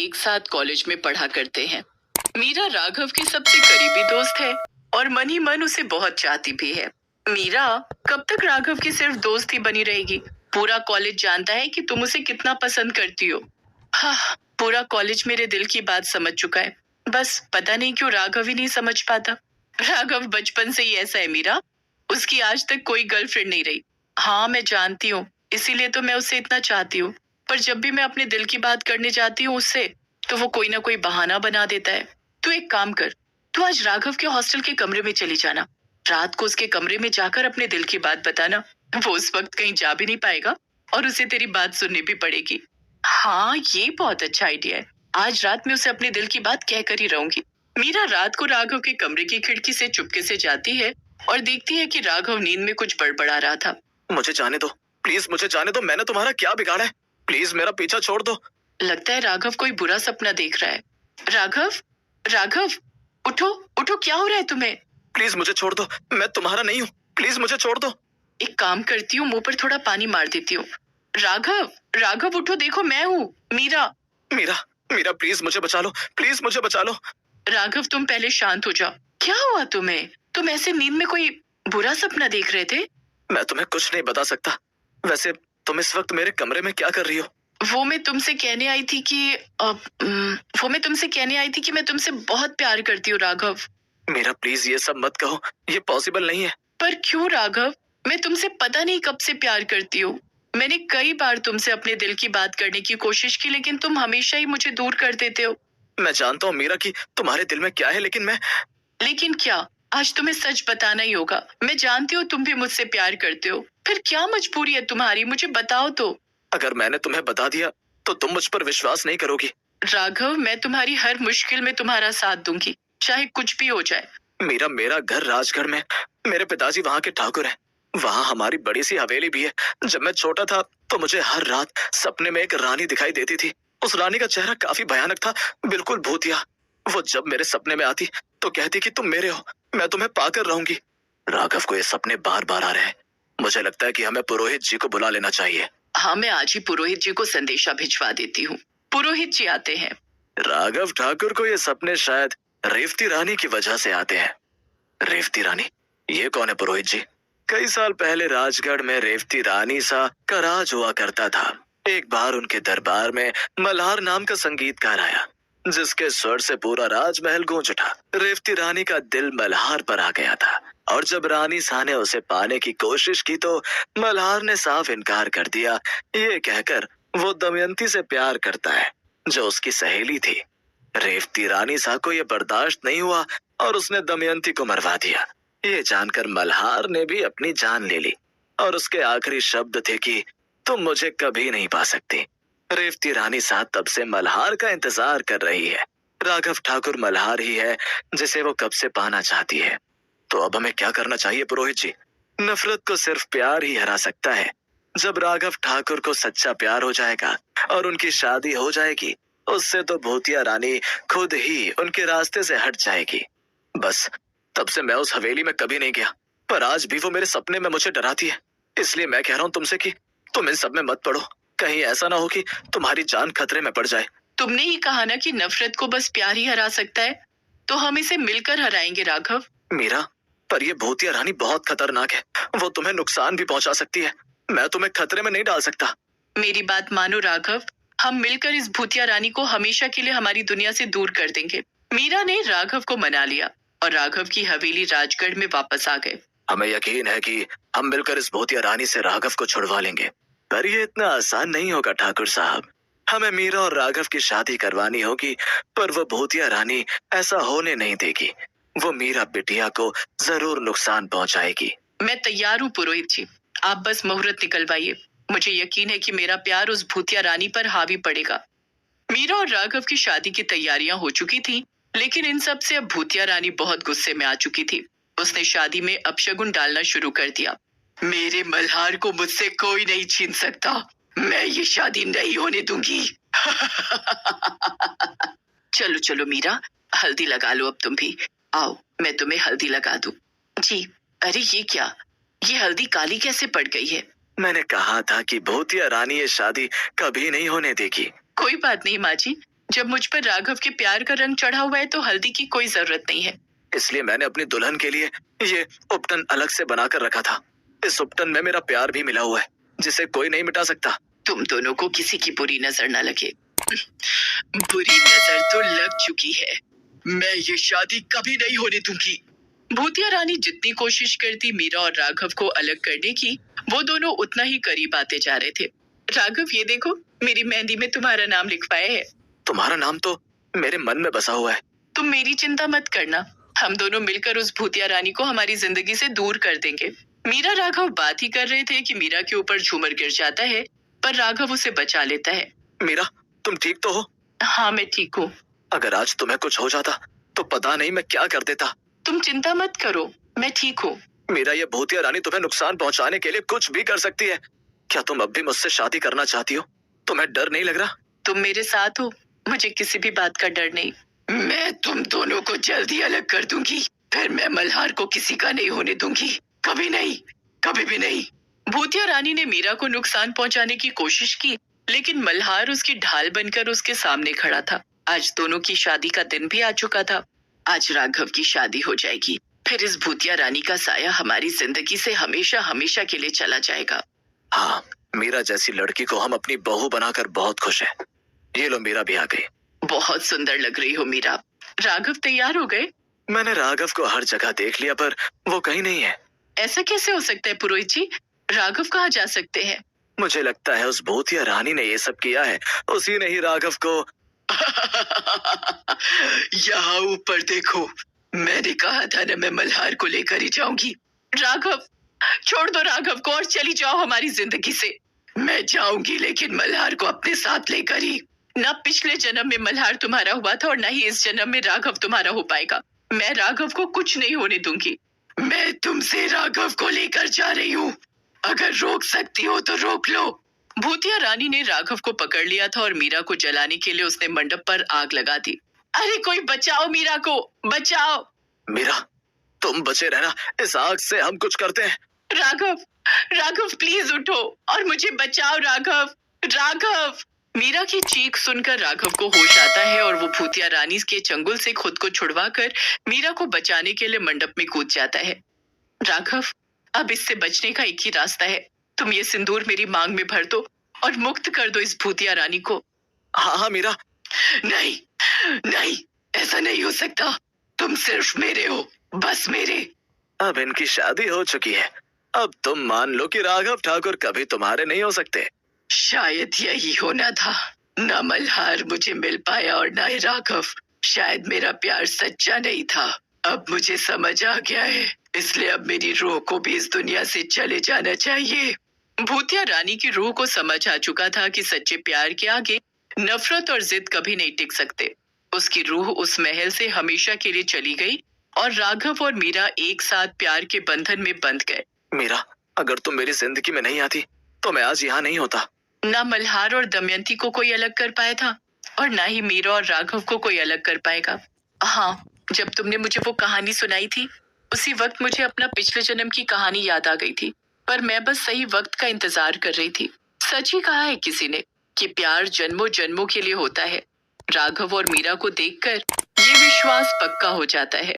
एक साथ कॉलेज में पढ़ा करते हैं। मीरा राघव की सबसे करीबी दोस्त है और मन ही मन उसे बहुत चाहती भी है। मीरा कब तक राघव की सिर्फ दोस्त ही बनी रहेगी? पूरा कॉलेज जानता है कि तुम उसे कितना पसंद करती हो। हाँ, पूरा कॉलेज मेरे दिल की बात समझ चुका है। बस पता नहीं क्यों राघव ही नहीं समझ पाता। राघव बचपन से ही ऐसा है मीरा। उसकी आज तक कोई गर्लफ्रेंड नहीं रही। हाँ, मैं जानती हूँ, इसीलिए तो मैं उससे इतना चाहती हूँ। पर जब भी मैं अपने दिल की बात करने जाती हूँ उससे, तो वो कोई ना कोई बहाना बना देता है। तू एक काम कर, तू आज राघव के हॉस्टल के कमरे में चली जाना। रात को उसके कमरे में जाकर अपने दिल की बात बताना। वो उस वक्त कहीं जा भी नहीं पाएगा और उसे तेरी बात सुननी भी पड़ेगी। हाँ, ये बहुत अच्छा आइडिया है। आज रात में उसे अपने दिल की बात कहकर ही रहूंगी। मीरा रात को राघव के कमरे की खिड़की से चुपके से जाती है और देखती है कि राघव नींद में कुछ बड़बड़ा रहा था। मुझे जाने दो, प्लीज मुझे जाने दो। मैंने तुम्हारा क्या बिगाड़ा है? प्लीज मेरा पीछा छोड़ दो। लगता है राघव कोई बुरा सपना देख रहा है। राघव, राघव, उठो, उठो, क्या हो रहा है तुम्हें? प्लीज मुझे छोड़ दो, मैं तुम्हारा नहीं हूँ। प्लीज मुझे छोड़ दो। एक काम करती हूँ, मुंह पर थोड़ा पानी मार देती हूँ। राघव, राघव उठो, देखो मैं हूँ, मीरा। मीरा, मीरा प्लीज मुझे बचा लो, प्लीज मुझे बचा लो। राघव, तुम पहले शांत हो जाओ। क्या हुआ तुम्हें? तुम ऐसे नींद में कोई बुरा सपना देख रहे थे? मैं तुम्हें कुछ नहीं बता सकता। वैसे तुम इस वक्त मेरे कमरे में क्या कर रही हो? वो मैं तुमसे कहने आई थी कि वो मैं तुमसे कहने आई थी कि मैं तुमसे बहुत प्यार करती हूँ राघव। मीरा प्लीज ये सब मत कहो, ये पॉसिबल नहीं है। पर क्यों राघव? मैं तुमसे पता नहीं कब से प्यार करती हूँ। मैंने कई बार तुमसे अपने दिल की बात करने की कोशिश की, लेकिन तुम हमेशा ही मुझे दूर कर देते हो। मैं जानता हूँ मीरा कि तुम्हारे दिल में क्या है, लेकिन लेकिन क्या? आज तुम्हें सच बताना ही होगा। मैं जानती हूँ तुम भी मुझसे प्यार करते हो, फिर क्या मजबूरी है तुम्हारी? मुझे बताओ तो। अगर मैंने तुम्हें बता दिया तो तुम मुझ पर विश्वास नहीं करोगी। राघव, मैं तुम्हारी हर मुश्किल में तुम्हारा साथ दूंगी, चाहे कुछ भी हो जाए। मीरा, मेरा घर राजगढ़ में, मेरे पिताजी वहाँ के ठाकुर हैं। वहाँ हमारी बड़ी सी हवेली भी है। जब मैं छोटा था तो मुझे हर रात सपने में एक रानी दिखाई देती थी। उस रानी का चेहरा काफी भयानक था, बिल्कुल भूतिया। वो जब मेरे सपने में आती तो कहती कि तुम मेरे हो, मैं तुम्हें पाकर रहूंगी। राघव को ये सपने बार बार आ रहे हैं। मुझे लगता है कि हमें पुरोहित जी को बुला लेना चाहिए। हाँ, मैं आज ही पुरोहित जी को संदेशा भिजवा देती हूँ। पुरोहित जी आते हैं। राघव ठाकुर को ये सपने शायद रेवती रानी की वजह से आते हैं। रेवती रानी? ये कौन है पुरोहित जी? कई साल पहले राजगढ़ में रेवती रानी सा का राज हुआ करता था। एक बार उनके दरबार में मल्हार नाम का संगीतकार आया, जिसके स्वर से पूरा राजमहल गूंज उठा। रेवती रानी का दिल मल्हार पर आ गया था, और जब रानी सा ने उसे पाने की कोशिश की तो मल्हार ने साफ इनकार कर दिया, ये कहकर वो दमयंती से प्यार करता है, जो उसकी सहेली थी। रेवती रानी सा को ये बर्दाश्त नहीं हुआ और उसने दमयंती को मरवा दिया। ये जानकर मल्हार ने भी अपनी जान ले ली, और उसके आखिरी शब्द थे कि तुम मुझे कभी नहीं पा सकती। रेवती रानी सा तब से मल्हार का इंतजार कर रही है। राघव ठाकुर मल्हार ही है जिसे वो कब से पाना चाहती है। तो अब हमें क्या करना चाहिए पुरोहित जी? नफरत को सिर्फ प्यार ही हरा सकता है। जब राघव ठाकुर को सच्चा प्यार हो जाएगा और उनकी शादी हो जाएगी, उससे तो भूतिया रानी खुद ही उनके रास्ते से हट जाएगी। बस तब से मैं उस हवेली में कभी नहीं गया, पर आज भी वो मेरे सपने में मुझे डराती है। इसलिए मैं कह रहा हूँ तुमसे कि तुम इन सब में मत पड़ो। कहीं ऐसा ना हो कि तुम्हारी जान खतरे में पड़ जाए। तुमने ही कहा ना कि नफरत को बस प्यार ही हरा सकता है, तो हम इसे मिलकर हराएंगे राघव। मीरा, पर ये भूतिया रानी बहुत खतरनाक है। वो तुम्हें नुकसान भी पहुंचा सकती है। मैं तुम्हें खतरे में नहीं डाल सकता। मेरी बात मानो राघव, हम मिलकर इस भूतिया रानी को हमेशा के लिए हमारी दुनिया से दूर कर देंगे। मीरा ने राघव को मना लिया और राघव की हवेली राजगढ़ में वापस आ गए। हमें यकीन है कि हम मिलकर इस भूतिया रानी से राघव को छुड़वा लेंगे, पर ये इतना आसान नहीं होगा ठाकुर साहब। हमें मीरा और राघव की शादी करवानी होगी, पर वो भूतिया रानी ऐसा होने नहीं देगी। वो मीरा बिटिया को जरूर नुकसान पहुंचाएगी। मैं तैयार हूँ पुरोहित जी, आप बस मुहूर्त निकलवाइए। मुझे यकीन है कि मेरा प्यार उस भूतिया रानी पर हावी पड़ेगा। मीरा और राघव की शादी की तैयारियां हो चुकी थी, लेकिन इन सब से अब भूतिया रानी बहुत गुस्से में आ चुकी थी। उसने शादी में अपशगुन डालना शुरू कर दिया। मेरे मल्हार को मुझसे कोई नहीं छीन सकता। मैं ये शादी नहीं होने दूंगी। चलो चलो मीरा, हल्दी लगा लो अब तुम भी। आओ, मैं तुम्हें हल्दी लगा दूं। जी। अरे ये क्या? ये हल्दी काली कैसे पड़ गई है? मैंने कहा था कि भूतिया रानी ये शादी कभी नहीं होने देगी। कोई बात नहीं माँ जी, जब मुझ पर राघव के प्यार का रंग चढ़ा हुआ है तो हल्दी की कोई जरूरत नहीं है। इसलिए मैंने अपनी दुल्हन के लिए ये उपटन अलग से बनाकर रखा था। इस उपटन में मेरा प्यार भी मिला हुआ है, जिसे कोई नहीं मिटा सकता। तुम दोनों को किसी की बुरी नजर न लगे। बुरी नजर तो लग चुकी है। मैं ये शादी कभी नहीं होने दूंगी। भूतिया रानी जितनी कोशिश करती मीरा और राघव को अलग करने की, वो दोनों उतना ही करीब आते जा रहे थे। राघव, ये देखो, मेरी मेहंदी में तुम्हारा नाम लिखवाया है। तुम्हारा नाम तो मेरे मन में बसा हुआ है। तुम मेरी चिंता मत करना, हम दोनों मिलकर उस भूतिया रानी को हमारी जिंदगी से दूर कर देंगे। मीरा राघव बात ही कर रहे थे कि मीरा के ऊपर झूमर गिर जाता है, पर राघव उसे बचा लेता है। मीरा, तुम ठीक तो हो? हाँ, मैं ठीक हूँ। अगर आज तुम्हें कुछ हो जाता तो पता नहीं मैं क्या कर देता। तुम चिंता मत करो, मैं ठीक हूँ। मीरा, ये भूतिया रानी तुम्हें नुकसान पहुंचाने के लिए कुछ भी कर सकती है। क्या तुम अब भी मुझसे शादी करना चाहती हो? तुम्हें डर नहीं लग रहा? तुम मेरे साथ हो, मुझे किसी भी बात का डर नहीं। मैं तुम दोनों को जल्दी अलग कर दूंगी, फिर मैं मल्हार को किसी का नहीं होने दूंगी। कभी नहीं, कभी भी नहीं। भूतिया रानी ने मीरा को नुकसान पहुंचाने की कोशिश की, लेकिन मल्हार उसकी ढाल बनकर उसके सामने खड़ा था। आज दोनों की शादी का दिन भी आ चुका था। आज राघव की शादी हो जाएगी, फिर इस भूतिया रानी का साया हमारी जिंदगी से हमेशा हमेशा के लिए चला जाएगा। हाँ, मीरा जैसी लड़की को हम अपनी बहू बनाकर बहुत खुश हैं। ये लो, मीरा भी आ गई। बहुत सुंदर लग रही हो मीरा। राघव तैयार हो गए? मैंने राघव को हर जगह देख लिया, पर वो कहीं नहीं है। ऐसा कैसे हो सकता है पुरोहित जी? राघव कहाँ जा सकते हैं? मुझे लगता है उस भूतिया रानी ने ये सब किया है। उसी ने ही राघव को यहाँ ऊपर देखो, मैंने कहा था ना, मैं मल्हार को लेकर ही जाऊंगी। राघव, छोड़ दो राघव को और चली जाओ हमारी जिंदगी से। मैं जाऊंगी, लेकिन मल्हार को अपने साथ लेकर ही। ना पिछले जन्म में मल्हार तुम्हारा हुआ था और ना ही इस जन्म में राघव तुम्हारा हो पाएगा। मैं राघव को कुछ नहीं होने दूंगी। मैं तुमसे राघव को लेकर जा रही हूँ। अगर रोक सकती हो तो रोक लो। भूतिया रानी ने राघव को पकड़ लिया था और मीरा को जलाने के लिए उसने मंडप पर आग लगा दी। अरे कोई बचाओ, मीरा को बचाओ। मीरा, तुम बचे रहना, इस आग से हम कुछ करते हैं। राघव, राघव प्लीज उठो और मुझे बचाओ। राघव, राघव। मीरा की चीख सुनकर राघव को होश आता है और वो भूतिया रानी के चंगुल से खुद को छुड़वाकर मीरा को बचाने के लिए मंडप में कूद जाता है। राघव, अब इससे बचने का एक ही रास्ता है। तुम ये सिंदूर मेरी मांग में भर दो और मुक्त कर दो इस भूतिया रानी को। हाँ हाँ मीरा। नहीं, नहीं, ऐसा नहीं हो सकता। तुम सिर्फ मेरे हो, बस मेरे। अब इनकी शादी हो चुकी है। अब तुम मान लो कि राघव ठाकुर कभी तुम्हारे नहीं हो सकते। शायद यही होना था। न मल्हार मुझे मिल पाया और न ही राघव। शायद मेरा प्यार सच्चा नहीं था। अब मुझे समझ आ गया है, इसलिए अब मेरी रूह को भी इस दुनिया से चले जाना चाहिए। भूतिया रानी की रूह को समझ आ चुका था कि सच्चे प्यार के आगे नफरत और जिद कभी नहीं टिक सकते। उसकी रूह उस महल से हमेशा के लिए चली गई और राघव और मीरा एक साथ प्यार के बंधन में बंध गए। मीरा, अगर तुम मेरी जिंदगी में नहीं आती तो मैं आज यहाँ नहीं होता। ना मल्हार और दमयंती को कोई अलग कर पाया था और ना ही मीरा और राघव को कोई अलग कर पाएगा। हाँ, जब तुमने मुझे वो कहानी सुनाई थी, उसी वक्त मुझे अपना पिछले जन्म की कहानी याद आ गई थी, पर मैं बस सही वक्त का इंतजार कर रही थी। सच ही कहा है किसी ने कि प्यार जन्मों जन्मों के लिए होता है। राघव और मीरा को देखकर ये विश्वास पक्का हो जाता है।